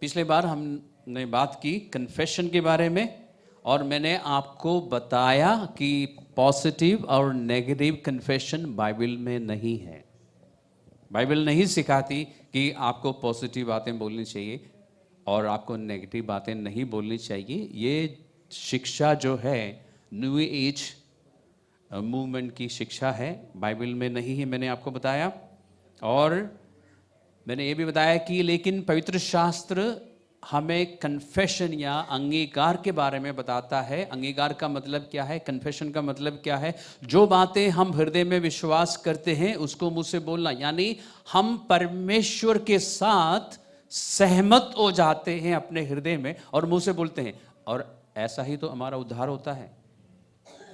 पिछले बार हमने बात की कन्फेशन के बारे में और मैंने आपको बताया कि पॉजिटिव और नेगेटिव कन्फेशन बाइबल में नहीं है। बाइबल नहीं सिखाती कि आपको पॉजिटिव बातें बोलनी चाहिए और आपको नेगेटिव बातें नहीं बोलनी चाहिए। ये शिक्षा जो है न्यू एज मूवमेंट की शिक्षा है, बाइबल में नहीं है, मैंने आपको बताया। और मैंने ये भी बताया कि लेकिन पवित्र शास्त्र हमें कन्फेशन या अंगीकार के बारे में बताता है। अंगीकार का मतलब क्या है, कन्फेशन का मतलब क्या है? जो बातें हम हृदय में विश्वास करते हैं उसको मुंह से बोलना, यानी हम परमेश्वर के साथ सहमत हो जाते हैं अपने हृदय में और मुंह से बोलते हैं, और ऐसा ही तो हमारा उद्धार होता है।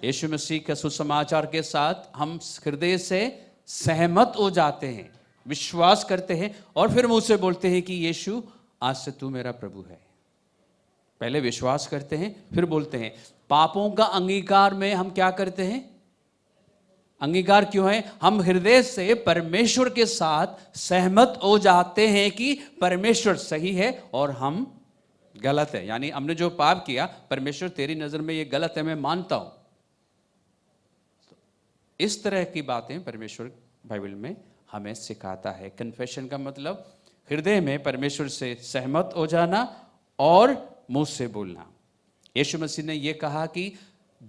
यीशु मसीह के सुसमाचार के साथ हम हृदय से सहमत हो जाते हैं, विश्वास करते हैं और फिर मुंह से बोलते हैं कि यीशु आज से तू मेरा प्रभु है। पहले विश्वास करते हैं फिर बोलते हैं। पापों का अंगीकार में हम क्या करते हैं? अंगीकार क्यों है? हम हृदय से परमेश्वर के साथ सहमत हो जाते हैं कि परमेश्वर सही है और हम गलत है। यानी हमने जो पाप किया, परमेश्वर तेरी नजर में ये गलत है, मैं मानता हूं। इस तरह की बातें परमेश्वर बाइबल में हमें सिखाता है। कन्फेशन का मतलब हृदय में परमेश्वर से सहमत हो जाना और मुंह से बोलना। यीशु मसीह ने यह कहा कि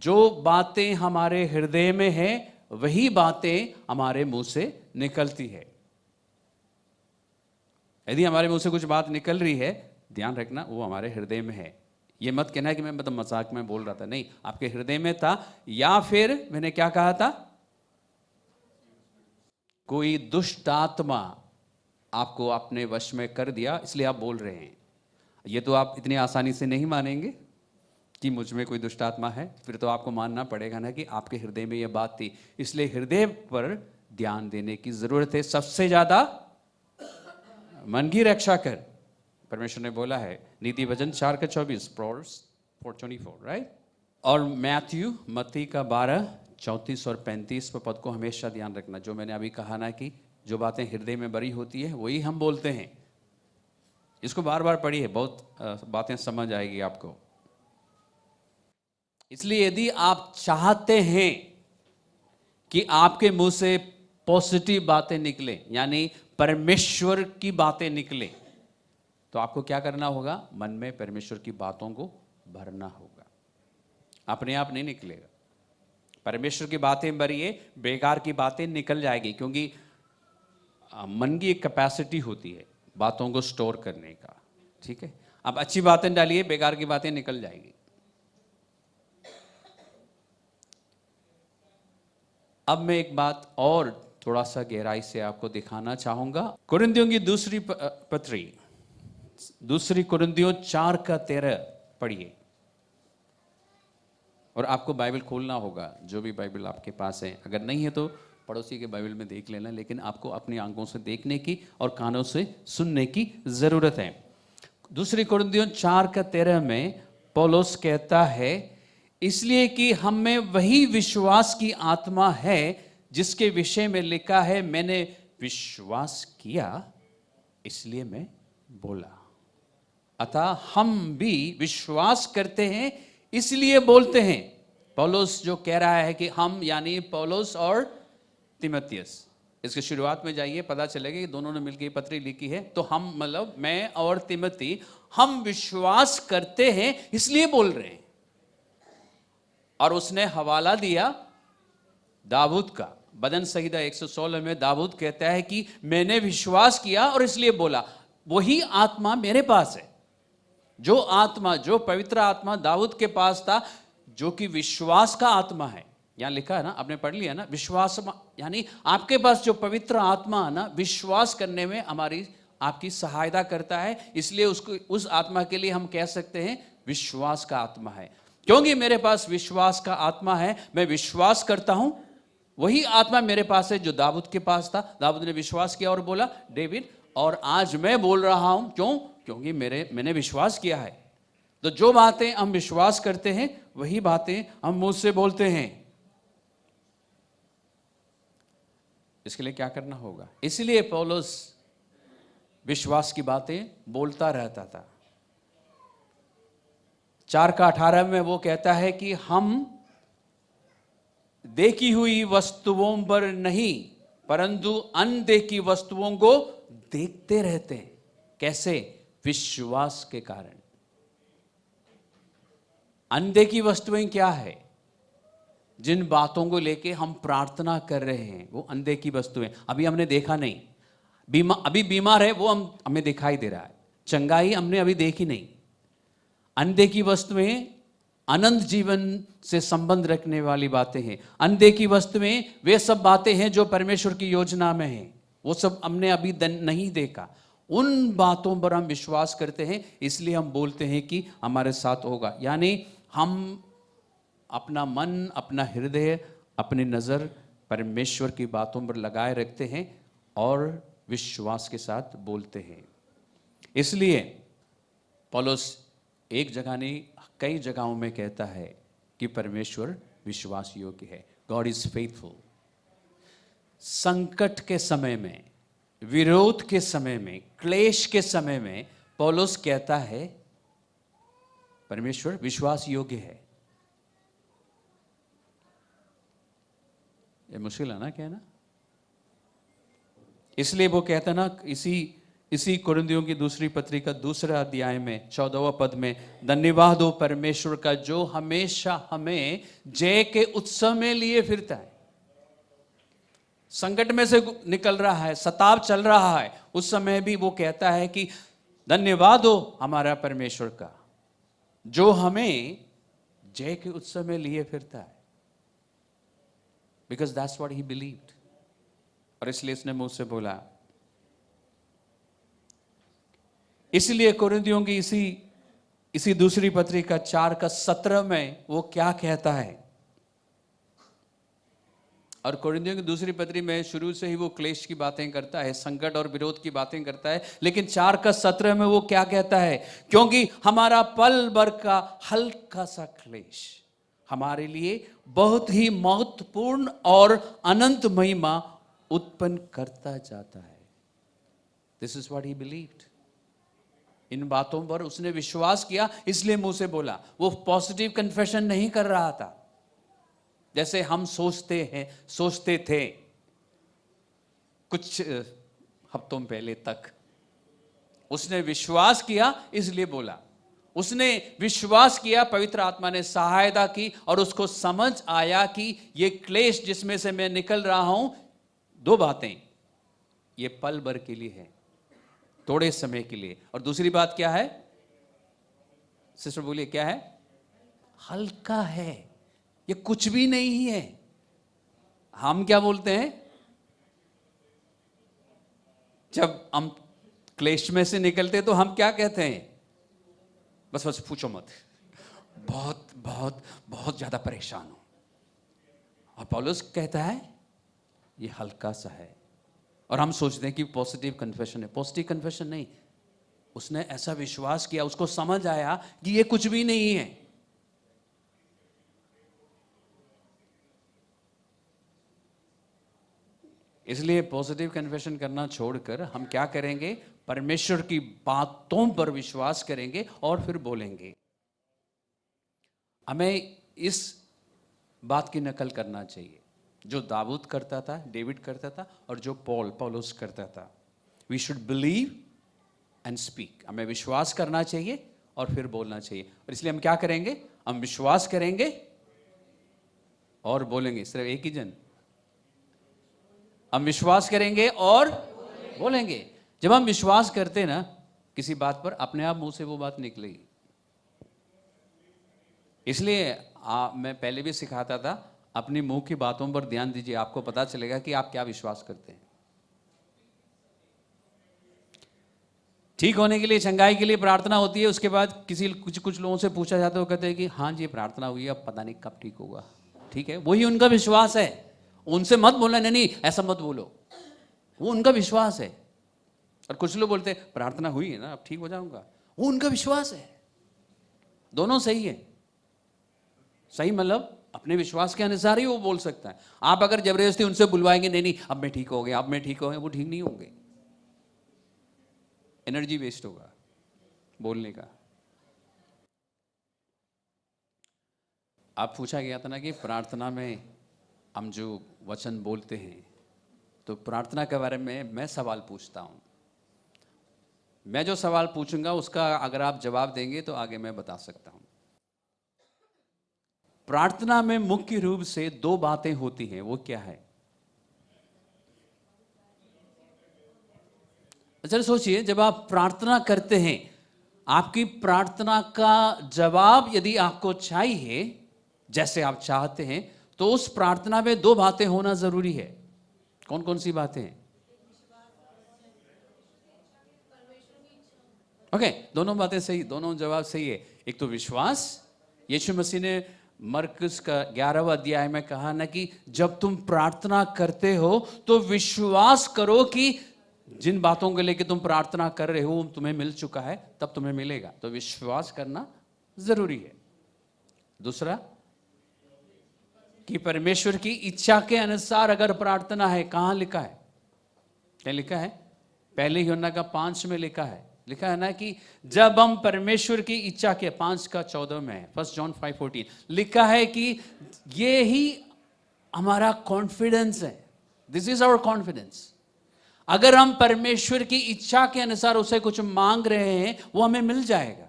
जो बातें हमारे हृदय में है वही बातें हमारे मुंह से निकलती है। यदि हमारे मुंह से कुछ बात निकल रही है, ध्यान रखना वो हमारे हृदय में है। ये मत कहना है कि मैं मतलब मजाक में बोल रहा था, नहीं, आपके हृदय में था। या फिर मैंने क्या कहा था, कोई दुष्ट आत्मा आपको अपने वश में कर दिया इसलिए आप बोल रहे हैं। ये तो आप इतनी आसानी से नहीं मानेंगे कि मुझ में कोई दुष्ट आत्मा है, फिर तो आपको मानना पड़ेगा ना कि आपके हृदय में यह बात थी। इसलिए हृदय पर ध्यान देने की जरूरत है। सबसे ज्यादा मन की रक्षा कर, परमेश्वर ने बोला है, नीति वचन 4:24, Proverbs 4:24, राइट। और मैथ्यू मत्ती का 12:34 और 35 पद को हमेशा ध्यान रखना। जो मैंने अभी कहा ना कि जो बातें हृदय में भरी होती है वही हम बोलते हैं। इसको बार बार पढ़िए, बहुत बातें समझ आएगी आपको। इसलिए यदि आप चाहते हैं कि आपके मुंह से पॉजिटिव बातें निकले, यानी परमेश्वर की बातें निकले, तो आपको क्या करना होगा? मन में परमेश्वर की बातों को भरना होगा। अपने आप नहीं निकलेगा। परमेश्वर की बातें भरिए, बेकार की बातें निकल जाएगी, क्योंकि मन की एक कैपेसिटी होती है बातों को स्टोर करने का। ठीक है, अब अच्छी बातें डालिए, बेकार की बातें निकल जाएगी। अब मैं एक बात और थोड़ा सा गहराई से आपको दिखाना चाहूंगा। कुरिन्थियों की दूसरी पत्री, 2 कुरिन्थियों 4:13 पढ़िए। और आपको बाइबल खोलना होगा, जो भी बाइबल आपके पास है। अगर नहीं है तो पड़ोसी के बाइबल में देख लेना, लेकिन आपको अपनी आंखों से देखने की और कानों से सुनने की जरूरत है। 2 कुरिन्थियों 4:13 में पौलुस कहता है, इसलिए कि हम में वही विश्वास की आत्मा है जिसके विषय में लिखा है, मैंने विश्वास किया इसलिए मैं बोला। अतः हम भी विश्वास करते हैं इसलिए बोलते हैं। पौलुस जो कह रहा है कि हम, यानी पौलुस और तीमुथियुस, इसके शुरुआत में जाइए, पता चलेगा कि दोनों ने मिलकर पत्री लिखी है। तो हम मतलब मैं और तीमुथी, हम विश्वास करते हैं इसलिए बोल रहे हैं। और उसने हवाला दिया दाऊद का। भजन संहिता 116 में दाऊद कहता है कि मैंने विश्वास किया और इसलिए बोला। वही आत्मा मेरे पास है, जो आत्मा, जो पवित्र आत्मा दाऊद के पास था, जो कि विश्वास का आत्मा है। यहां लिखा है ना, आपने पढ़ लिया ना, विश्वास, यानी आपके पास जो पवित्र आत्मा है ना, विश्वास करने में हमारी आपकी सहायता करता है। इसलिए उसको, उस आत्मा के लिए हम कह सकते हैं विश्वास का आत्मा है। क्योंकि मेरे पास विश्वास का आत्मा है, मैं विश्वास करता हूं। वही आत्मा मेरे पास है जो दाऊद के पास था। दाऊद ने विश्वास किया और बोला डेविड, और आज मैं बोल रहा हूं। क्यों? क्योंकि मैंने विश्वास किया है। तो जो बातें हम विश्वास करते हैं वही बातें हम मुंह से बोलते हैं। इसके लिए क्या करना होगा? इसलिए पौलुस विश्वास की बातें बोलता रहता था। 4:18 में वो कहता है कि हम देखी हुई वस्तुओं पर नहीं परंतु अनदेखी वस्तुओं को देखते रहते हैं। कैसे? विश्वास के कारण। अनदेखी वस्तुएं क्या है? जिन बातों को लेके हम प्रार्थना कर रहे हैं वो अनदेखी वस्तुएं। अभी हमने देखा नहीं, अभी बीमार है वो हमें दिखाई दे रहा है, चंगाई हमने अभी देखी नहीं। अनदेखी वस्तुएं अनंत जीवन से संबंध रखने वाली बातें हैं। अनदेखी वस्तुएं वे सब बातें हैं जो परमेश्वर की योजना में हैं, वो सब हमने अभी नहीं देखा। उन बातों पर हम विश्वास करते हैं, इसलिए हम बोलते हैं कि हमारे साथ होगा। यानी हम अपना मन, अपना हृदय, अपनी नज़र परमेश्वर की बातों पर लगाए रखते हैं और विश्वास के साथ बोलते हैं। इसलिए पौलुस एक जगह नहीं कई जगहों में कहता है कि परमेश्वर विश्वास योग्य है। God is faithful. संकट के समय में, विरोध के समय में, क्लेश के समय में पौलुस कहता है परमेश्वर विश्वास योग्य है। ये मुश्किल है ना कहना। इसलिए वो कहता है ना इसी कुरिन्थियों की दूसरी पत्री का 2 अध्याय में 14वां पद में, धन्यवाद हो परमेश्वर का जो हमेशा हमें जय के उत्सव में लिए फिरता है। संकट में से निकल रहा है, सताव चल रहा है, उस समय भी वो कहता है कि धन्यवाद हो हमारा परमेश्वर का जो हमें जय के उत्सव में लिए फिरता है। Because that's what he believed. और इसलिए इसने मुझसे बोला। इसलिए कुरिन्थियों की इसी दूसरी पत्री का 4:17 में वो क्या कहता है। और कुरिन्थियों की दूसरी पत्री में शुरू से ही वो क्लेश की बातें करता है, संकट और विरोध की बातें करता है, लेकिन 4:17 में वो क्या कहता है, क्योंकि हमारा पल भर का हल्का सा क्लेश हमारे लिए बहुत ही महत्वपूर्ण और अनंत महिमा उत्पन्न करता जाता है। This is what he believed. इन बातों पर उसने विश्वास किया, इसलिए मुंह से बोला। वो पॉजिटिव कन्फेशन नहीं कर रहा था जैसे हम सोचते थे कुछ हफ्तों पहले तक। उसने विश्वास किया इसलिए बोला। उसने विश्वास किया, पवित्र आत्मा ने सहायता की और उसको समझ आया कि ये क्लेश जिसमें से मैं निकल रहा हूं, 2 बातें, ये पल भर के लिए है, थोड़े समय के लिए। और दूसरी बात क्या है सिस्टर बोलिए, क्या है? हल्का है, ये कुछ भी नहीं है। हम क्या बोलते हैं जब हम क्लेश में से निकलते तो हम क्या कहते हैं? बस पूछो मत, बहुत बहुत बहुत ज्यादा परेशान हूं। और पौलुस कहता है ये हल्का सा है। और हम सोचते हैं कि पॉजिटिव कन्फेशन है। पॉजिटिव कन्फेशन नहीं, उसने ऐसा विश्वास किया, उसको समझ आया कि ये कुछ भी नहीं है। इसलिए पॉजिटिव कन्फेशन करना छोड़कर हम क्या करेंगे? परमेश्वर की बातों पर विश्वास करेंगे और फिर बोलेंगे। हमें इस बात की नकल करना चाहिए जो दाऊद करता था, डेविड करता था, और जो पौलुस करता था। We should believe and speak. हमें विश्वास करना चाहिए और फिर बोलना चाहिए। और इसलिए हम क्या करेंगे? हम विश्वास करेंगे और बोलेंगे। सिर्फ एक ही जन, हम विश्वास करेंगे और बोलेंगे। जब हम विश्वास करते ना किसी बात पर, अपने आप मुंह से वो बात निकलेगी। इसलिए मैं पहले भी सिखाता था, अपनी मुंह की बातों पर ध्यान दीजिए, आपको पता चलेगा कि आप क्या विश्वास करते हैं। ठीक होने के लिए, चंगाई के लिए प्रार्थना होती है, उसके बाद कुछ लोगों से पूछा जाता है, वो कहते हैं कि हाँ जी प्रार्थना हुई, अब पता नहीं कब ठीक होगा। ठीक है, वही उनका विश्वास है। उनसे मत बोलना, नहीं ऐसा मत बोलो, वो उनका विश्वास है। और कुछ लोग बोलते हैं प्रार्थना हुई है ना, अब ठीक हो जाऊंगा, वो उनका विश्वास है। दोनों सही है। सही मतलब अपने विश्वास के अनुसार ही वो बोल सकता है। आप अगर जबरदस्ती उनसे बुलवाएंगे, नहीं अब मैं ठीक हो गया, अब मैं ठीक हो गया, वो ठीक नहीं होंगे। एनर्जी वेस्ट होगा बोलने का। आप पूछा गया था ना कि प्रार्थना में हम जो वचन बोलते हैं, तो प्रार्थना के बारे में मैं सवाल पूछता हूं। मैं जो सवाल पूछूंगा उसका अगर आप जवाब देंगे तो आगे मैं बता सकता हूं। प्रार्थना में मुख्य रूप से दो बातें होती हैं, वो क्या है? चलो सोचिए, जब आप प्रार्थना करते हैं, आपकी प्रार्थना का जवाब यदि आपको चाहिए जैसे आप चाहते हैं, तो उस प्रार्थना में दो बातें होना जरूरी है। कौन कौन सी बातें हैं? ओके, दोनों बातें सही, दोनों जवाब सही है। एक तो विश्वास, यीशु मसीह ने मरकुस का 11वां अध्याय में कहा ना कि जब तुम प्रार्थना करते हो तो विश्वास करो कि जिन बातों के लेके तुम प्रार्थना कर रहे हो तुम्हें मिल चुका है, तब तुम्हें मिलेगा। तो विश्वास करना जरूरी है। दूसरा, कि परमेश्वर की इच्छा के अनुसार अगर प्रार्थना है, कहां लिखा है? क्या लिखा है? पहले यूहन्ना का 5 में लिखा है ना कि जब हम परमेश्वर की इच्छा के, 5:14 में है, 1 जॉन 5:14 लिखा है कि ये ही हमारा कॉन्फिडेंस है। This is our confidence. अगर हम परमेश्वर की इच्छा के अनुसार उसे कुछ मांग रहे हैं, वो हमें मिल जाएगा।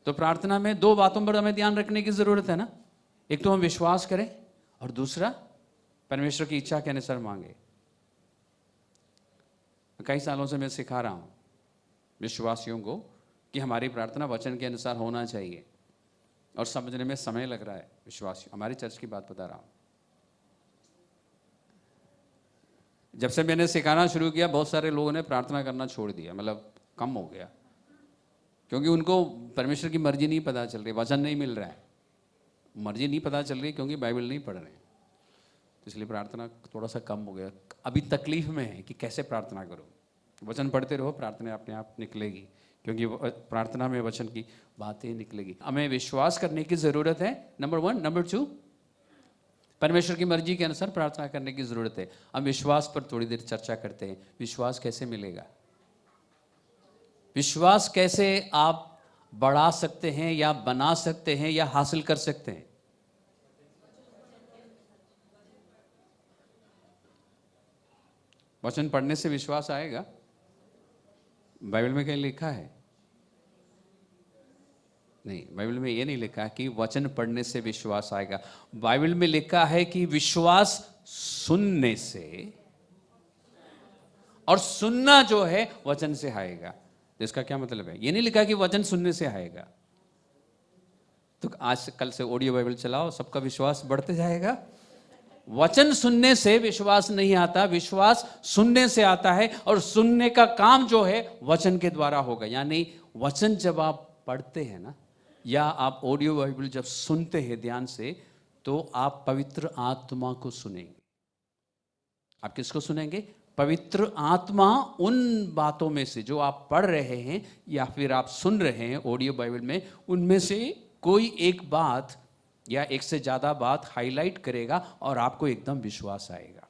तो प्रार्थना में दो बातों पर हमें ध्यान रखने की जरूरत है ना। एक तो हम विश्वास करें और दूसरा परमेश्वर की इच्छा के अनुसार मांगे। कई सालों से मैं सिखा रहा हूं विश्वासियों को कि हमारी प्रार्थना वचन के अनुसार होना चाहिए, और समझने में समय लग रहा है विश्वासियों। हमारी चर्च की बात बता रहा हूं। जब से मैंने सिखाना शुरू किया, बहुत सारे लोगों ने प्रार्थना करना छोड़ दिया, मतलब कम हो गया, क्योंकि उनको परमेश्वर की मर्जी नहीं पता चल रही, वचन नहीं मिल रहा है। मर्जी नहीं पता चल रही क्योंकि बाइबल नहीं पढ़ रहे हैं, तो इसलिए प्रार्थना थोड़ा सा कम हो गया। अभी तकलीफ में है कि कैसे प्रार्थना करो। वचन पढ़ते रहो, प्रार्थना अपने आप निकलेगी, क्योंकि प्रार्थना में वचन की बातें निकलेगी। हमें विश्वास करने की ज़रूरत है, नंबर 1। नंबर 2, परमेश्वर की मर्जी के अनुसार प्रार्थना करने की ज़रूरत है। हम विश्वास पर थोड़ी देर चर्चा करते हैं। विश्वास कैसे मिलेगा? विश्वास कैसे आप बढ़ा सकते हैं या बना सकते हैं या हासिल कर सकते हैं? वचन पढ़ने से विश्वास आएगा? बाइबल में क्या लिखा है? नहीं, बाइबल में ये नहीं लिखा कि वचन पढ़ने से विश्वास आएगा। बाइबल में लिखा है कि विश्वास सुनने से, और सुनना जो है वचन से आएगा। इसका क्या मतलब है? ये नहीं लिखा कि वचन सुनने से आएगा। तो आज से कल से ऑडियो बाइबल चलाओ, सबका विश्वास बढ़ते जाएगा। वचन सुनने से विश्वास नहीं आता, विश्वास सुनने से आता है, और सुनने का काम जो है वचन के द्वारा होगा। यानी वचन जब आप पढ़ते हैं ना, या आप ऑडियो बाइबल जब सुनते हैं ध्यान से, तो आप पवित्र आत्मा को सुनेंगे। आप किसको सुनेंगे? पवित्र आत्मा उन बातों में से जो आप पढ़ रहे हैं या फिर आप सुन रहे हैं ऑडियो बाइबल में, उनमें से कोई एक बात या एक से ज़्यादा बात हाईलाइट करेगा और आपको एकदम विश्वास आएगा।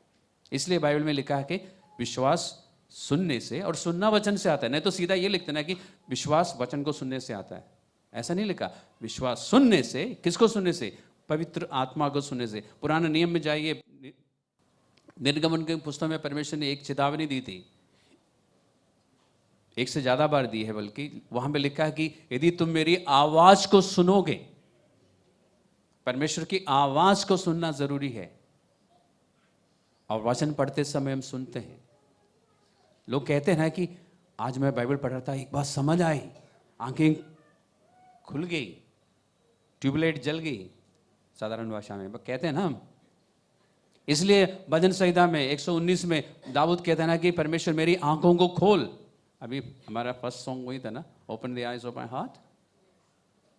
इसलिए बाइबल में लिखा है कि विश्वास सुनने से, और सुनना वचन से आता है। नहीं तो सीधा ये लिखते ना कि विश्वास वचन को सुनने से आता है, ऐसा नहीं लिखा। विश्वास सुनने से, किसको सुनने से? पवित्र आत्मा को सुनने से। पुराने नियम में जाइए, निर्गमन के पुस्तक में परमेश्वर ने एक चेतावनी दी थी, एक से ज्यादा बार दी है, बल्कि वहां पे लिखा है कि यदि तुम मेरी आवाज को सुनोगे। परमेश्वर की आवाज को सुनना जरूरी है। और वचन पढ़ते समय हम सुनते हैं। लोग कहते हैं कि आज मैं बाइबल पढ़ रहा था, एक बात समझ आई, आंखें खुल गई, ट्यूबलाइट जल गई, साधारण भाषा में कहते हैं ना हम। इसलिए भजन संहिता में 119 में दाऊद कहता है ना कि परमेश्वर मेरी आंखों को खोल। अभी हमारा फर्स्ट सॉन्ग वही था ना, open the eyes of my heart,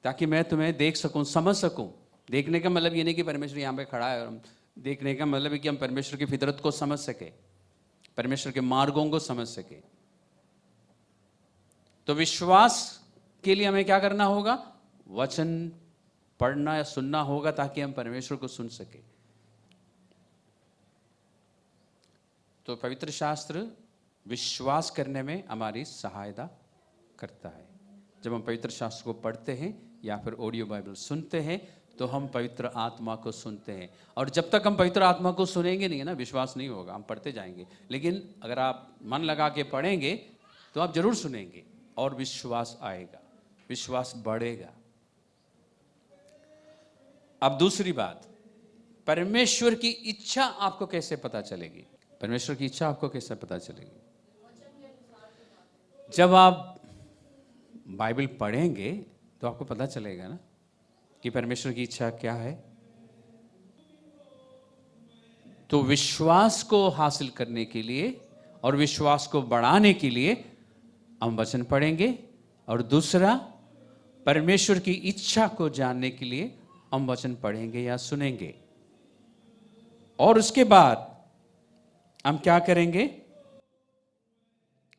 ताकि मैं तुम्हें देख सकूं, समझ सकूं। देखने का मतलब ये नहीं कि परमेश्वर यहाँ पे खड़ा है, और हम देखने का मतलब है कि हम परमेश्वर की फितरत को समझ सके, परमेश्वर के मार्गों को समझ सके। तो विश्वास के लिए हमें क्या करना होगा? वचन पढ़ना या सुनना होगा, ताकि हम परमेश्वर को सुन सके। तो पवित्र शास्त्र विश्वास करने में हमारी सहायता करता है। जब हम पवित्र शास्त्र को पढ़ते हैं या फिर ऑडियो बाइबल सुनते हैं तो हम पवित्र आत्मा को सुनते हैं। और जब तक हम पवित्र आत्मा को सुनेंगे नहीं है ना, विश्वास नहीं होगा, हम पढ़ते जाएंगे। लेकिन अगर आप मन लगा के पढ़ेंगे तो आप जरूर सुनेंगे और विश्वास आएगा, विश्वास बढ़ेगा। अब दूसरी बात, परमेश्वर की इच्छा आपको कैसे पता चलेगी? परमेश्वर की इच्छा आपको कैसे पता चलेगी? जब आप बाइबल पढ़ेंगे तो आपको पता चलेगा ना कि परमेश्वर की इच्छा क्या है। तो विश्वास को हासिल करने के लिए और विश्वास को बढ़ाने के लिए हम वचन पढ़ेंगे, और दूसरा परमेश्वर की इच्छा को जानने के लिए हम वचन पढ़ेंगे या सुनेंगे। और उसके बाद हम क्या करेंगे?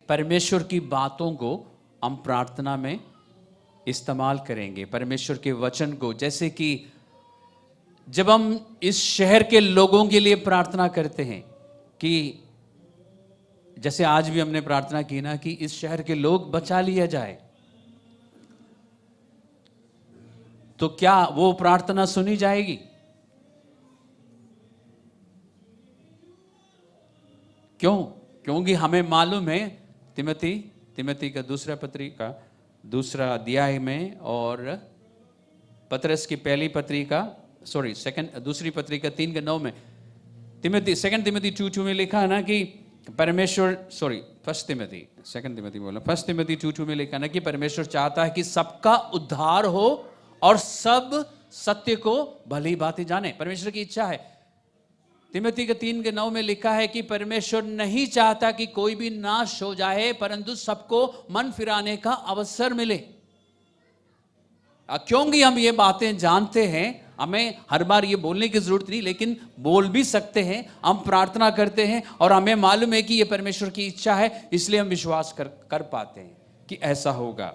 परमेश्वर की बातों को हम प्रार्थना में इस्तेमाल करेंगे, परमेश्वर के वचन को। जैसे कि जब हम इस शहर के लोगों के लिए प्रार्थना करते हैं, कि जैसे आज भी हमने प्रार्थना की ना कि इस शहर के लोग बचा लिया जाए, तो क्या वो प्रार्थना सुनी जाएगी? क्यों? क्योंकि हमें मालूम है तिमोथी का दूसरा पत्री का दूसरा अध्याय में और पतरस की पहली पत्री का दूसरी पत्री का 3:9 में सेकंड तिमोथी 2:2 में लिखा है ना कि परमेश्वर फर्स्ट तिमोथी 2:2 में लिखा है ना कि परमेश्वर चाहता है कि सबका उद्धार हो और सब सत्य को भली भांति जाने। परमेश्वर की इच्छा है। तिमोथी के 3:9 में लिखा है कि परमेश्वर नहीं चाहता कि कोई भी नाश हो जाए, परंतु सबको मन फिराने का अवसर मिले। क्योंकि हम ये बातें जानते हैं, हमें हर बार ये बोलने की जरूरत नहीं, लेकिन बोल भी सकते हैं। हम प्रार्थना करते हैं और हमें मालूम है कि ये परमेश्वर की इच्छा है, इसलिए हम विश्वास कर पाते हैं कि ऐसा होगा।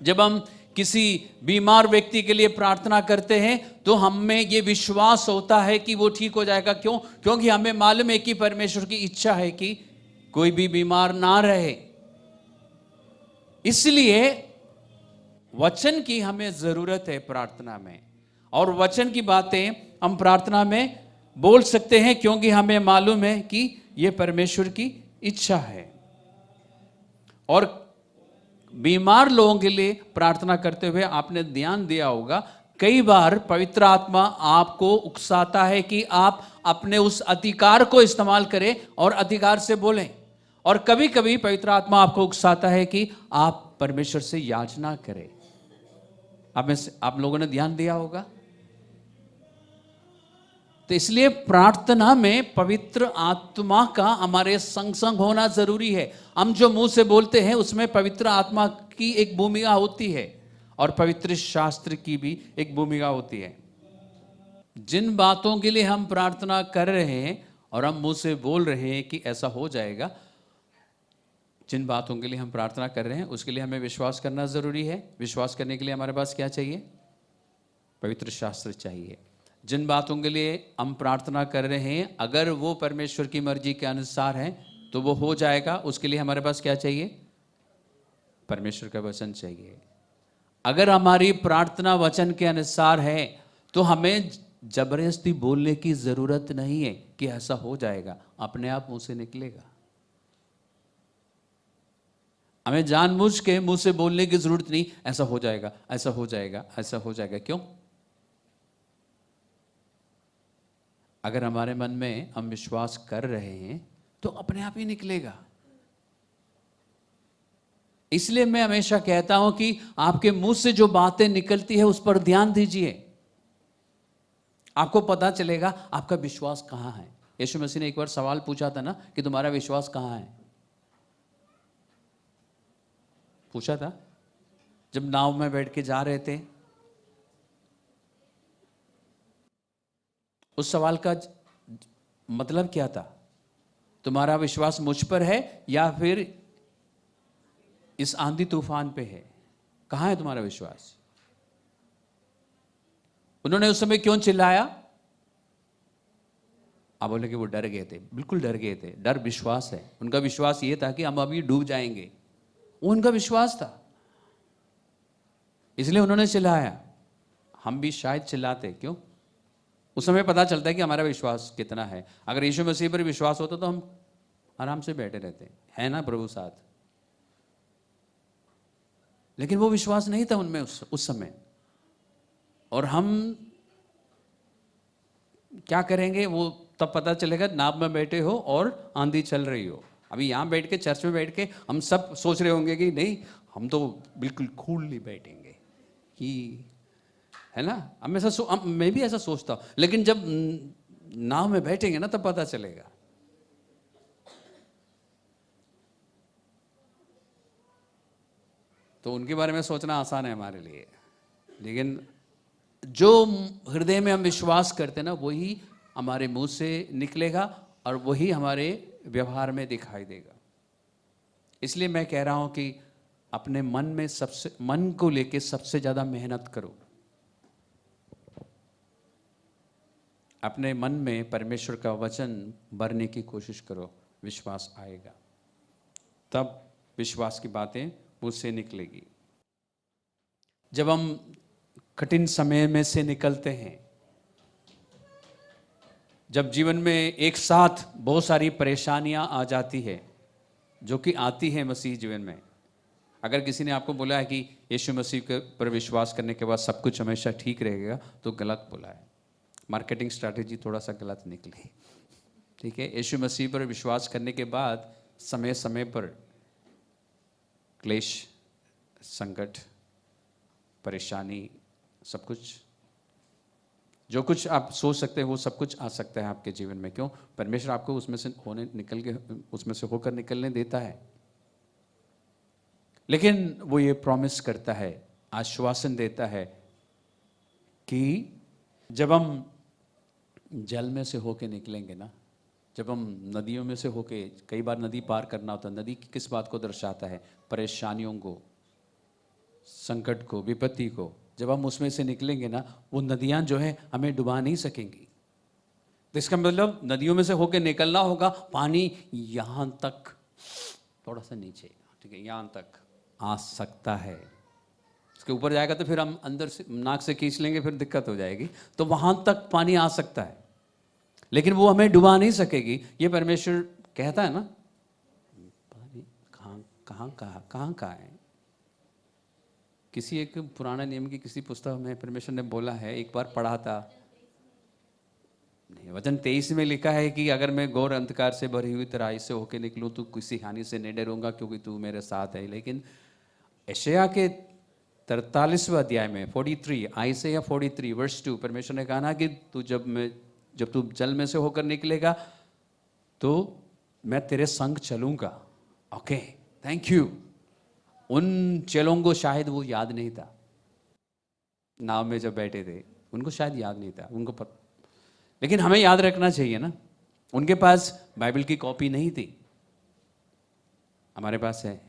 जब हम किसी बीमार व्यक्ति के लिए प्रार्थना करते हैं तो हमें यह विश्वास होता है कि वो ठीक हो जाएगा। क्यों? क्योंकि हमें मालूम है कि परमेश्वर की इच्छा है कि कोई भी बीमार ना रहे। इसलिए वचन की हमें जरूरत है प्रार्थना में, और वचन की बातें हम प्रार्थना में बोल सकते हैं क्योंकि हमें मालूम है कि यह परमेश्वर की इच्छा है। और बीमार लोगों के लिए प्रार्थना करते हुए आपने ध्यान दिया होगा, कई बार पवित्र आत्मा आपको उकसाता है कि आप अपने उस अधिकार को इस्तेमाल करें और अधिकार से बोलें। और कभी कभी पवित्र आत्मा आपको उकसाता है कि आप परमेश्वर से याचना करें। आप लोगों ने ध्यान दिया होगा। तो इसलिए प्रार्थना में पवित्र आत्मा का हमारे संग होना जरूरी है। हम जो मुंह से बोलते हैं उसमें पवित्र आत्मा की एक भूमिका होती है और पवित्र शास्त्र की भी एक भूमिका होती है। जिन बातों के लिए हम प्रार्थना कर रहे हैं और हम मुंह से बोल रहे हैं कि ऐसा हो जाएगा, जिन बातों के लिए हम प्रार्थना कर रहे हैं उसके लिए हमें विश्वास करना जरूरी है। विश्वास करने के लिए हमारे पास क्या चाहिए? पवित्र शास्त्र चाहिए। जिन बातों के लिए हम प्रार्थना कर रहे हैं, अगर वो परमेश्वर की मर्जी के अनुसार है तो वो हो जाएगा। उसके लिए हमारे पास क्या चाहिए? परमेश्वर का वचन चाहिए। अगर हमारी प्रार्थना वचन के अनुसार है तो हमें जबरदस्ती बोलने की जरूरत नहीं है कि ऐसा हो जाएगा, अपने आप मुंह से निकलेगा। हमें जानबूझ के मुंह से बोलने की जरूरत नहीं, ऐसा हो जाएगा, ऐसा हो जाएगा, ऐसा हो जाएगा। क्यों? अगर हमारे मन में हम विश्वास कर रहे हैं तो अपने आप ही निकलेगा। इसलिए मैं हमेशा कहता हूं कि आपके मुंह से जो बातें निकलती है उस पर ध्यान दीजिए। आपको पता चलेगा आपका विश्वास कहां है। यीशु मसीह ने एक बार सवाल पूछा था ना कि तुम्हारा विश्वास कहां है? पूछा था जब नाव में बैठ के जा रहे थे। उस सवाल का मतलब क्या था? तुम्हारा विश्वास मुझ पर है या फिर इस आंधी तूफान पे है? कहां है तुम्हारा विश्वास? उन्होंने उस समय क्यों चिल्लाया? आप बोले कि वो डर गए थे, बिल्कुल डर गए थे। डर विश्वास है, उनका विश्वास ये था कि हम अभी डूब जाएंगे, वो उनका विश्वास था, इसलिए उन्होंने चिल्लाया। हम भी शायद चिल्लाते, क्यों? उस समय पता चलता है कि हमारा विश्वास कितना है। अगर यीशु मसीह पर विश्वास होता तो हम आराम से बैठे रहते, है ना प्रभु साथ। लेकिन वो विश्वास नहीं था उनमें उस समय। और हम क्या करेंगे वो तब पता चलेगा, नाव में बैठे हो और आंधी चल रही हो। अभी यहाँ बैठ के, चर्च में बैठ के हम सब सोच रहे होंगे कि नहीं, हम तो बिल्कुल कूलली बैठेंगे कि, है ना। अब मैं भी ऐसा सोचता हूँ, लेकिन जब नाव में बैठेंगे ना तब पता चलेगा। तो उनके बारे में सोचना आसान है हमारे लिए, लेकिन जो हृदय में हम विश्वास करते हैं ना, वही हमारे मुंह से निकलेगा और वही हमारे व्यवहार में दिखाई देगा। इसलिए मैं कह रहा हूं कि अपने मन को लेके सबसे ज्यादा मेहनत करो। अपने मन में परमेश्वर का वचन भरने की कोशिश करो, विश्वास आएगा, तब विश्वास की बातें मुझसे निकलेगी। जब हम कठिन समय में से निकलते हैं, जब जीवन में एक साथ बहुत सारी परेशानियां आ जाती है, जो कि आती है मसीह जीवन में। अगर किसी ने आपको बोला है कि यीशु मसीह पर विश्वास करने के बाद सब कुछ हमेशा ठीक रहेगा, तो गलत बोला है। मार्केटिंग स्ट्रैटेजी थोड़ा सा गलत निकली, ठीक है। यीशु मसीह पर विश्वास करने के बाद समय समय पर क्लेश, संकट, परेशानी, सब कुछ, जो कुछ आप सोच सकते हैं वो सब कुछ आ सकता है आपके जीवन में। क्यों? परमेश्वर आपको उसमें से होकर निकलने देता है। लेकिन वो ये प्रॉमिस करता है, आश्वासन देता है कि जब हम जल में से होके निकलेंगे ना, जब हम नदियों में से होके, कई बार नदी पार करना होता है। नदी किस बात को दर्शाता है? परेशानियों को, संकट को, विपत्ति को। जब हम उसमें से निकलेंगे ना, वो नदियां जो है हमें डुबा नहीं सकेंगी। तो इसका मतलब नदियों में से होकर निकलना होगा। पानी यहां तक, थोड़ा सा नीचे, ठीक है, यहां तक आ सकता है। इसके ऊपर जाएगा तो फिर हम अंदर से नाक से खींच लेंगे, फिर दिक्कत हो जाएगी। तो वहां तक पानी आ सकता है, लेकिन वो हमें डुबा नहीं सकेगी। ये परमेश्वर कहता है ना। पता नहीं कहाँ है। किसी एक पुराना नियम की किसी पुस्तक में परमेश्वर ने बोला है, एक बार पढ़ा था, नहीं, वचन 23 में लिखा है कि अगर मैं घोर अंधकार से भरी हुई तराई से होकर निकलूं तो किसी हानि से नहीं डरूंगा, क्योंकि तू मेरे साथ है। लेकिन यशायाह के 43वें अध्याय में 43, आइसैया 43 वर्स 2, परमेश्वर ने कहा ना कि तू जब तू जल में से होकर निकलेगा तो मैं तेरे संग चलूंगा। Okay, thank you. उन चेलों को शायद वो याद नहीं था, नाव में जब बैठे थे उनको शायद याद नहीं था, उनको पता। लेकिन हमें याद रखना चाहिए ना, उनके पास बाइबल की कॉपी नहीं थी, हमारे पास है,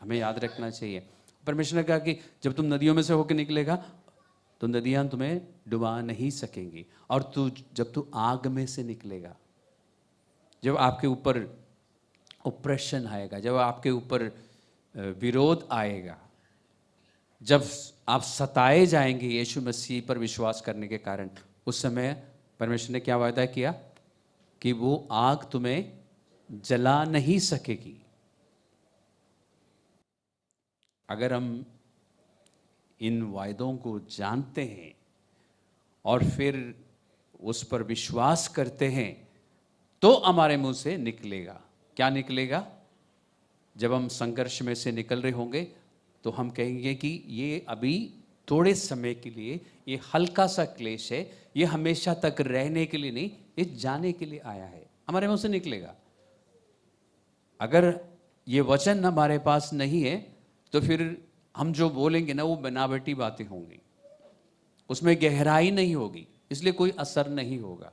हमें याद रखना चाहिए। परमेश्वर ने कहा कि जब तुम नदियों में से होकर निकलेगा तो नदियां तुम्हें डुबा नहीं सकेंगी। और जब तू आग में से निकलेगा, जब आपके ऊपर ऑपरेशन आएगा, जब आपके ऊपर विरोध आएगा, जब आप सताए जाएंगे यीशु मसीह पर विश्वास करने के कारण, उस समय परमेश्वर ने क्या वायदा किया कि वो आग तुम्हें जला नहीं सकेगी। अगर हम इन वायदों को जानते हैं और फिर उस पर विश्वास करते हैं, तो हमारे मुंह से निकलेगा। क्या निकलेगा? जब हम संघर्ष में से निकल रहे होंगे तो हम कहेंगे कि ये अभी थोड़े समय के लिए, ये हल्का सा क्लेश है, ये हमेशा तक रहने के लिए नहीं, ये जाने के लिए आया है। हमारे मुंह से निकलेगा। अगर ये वचन हमारे पास नहीं है तो फिर हम जो बोलेंगे ना वो बनावटी बातें होंगी, उसमें गहराई नहीं होगी, इसलिए कोई असर नहीं होगा।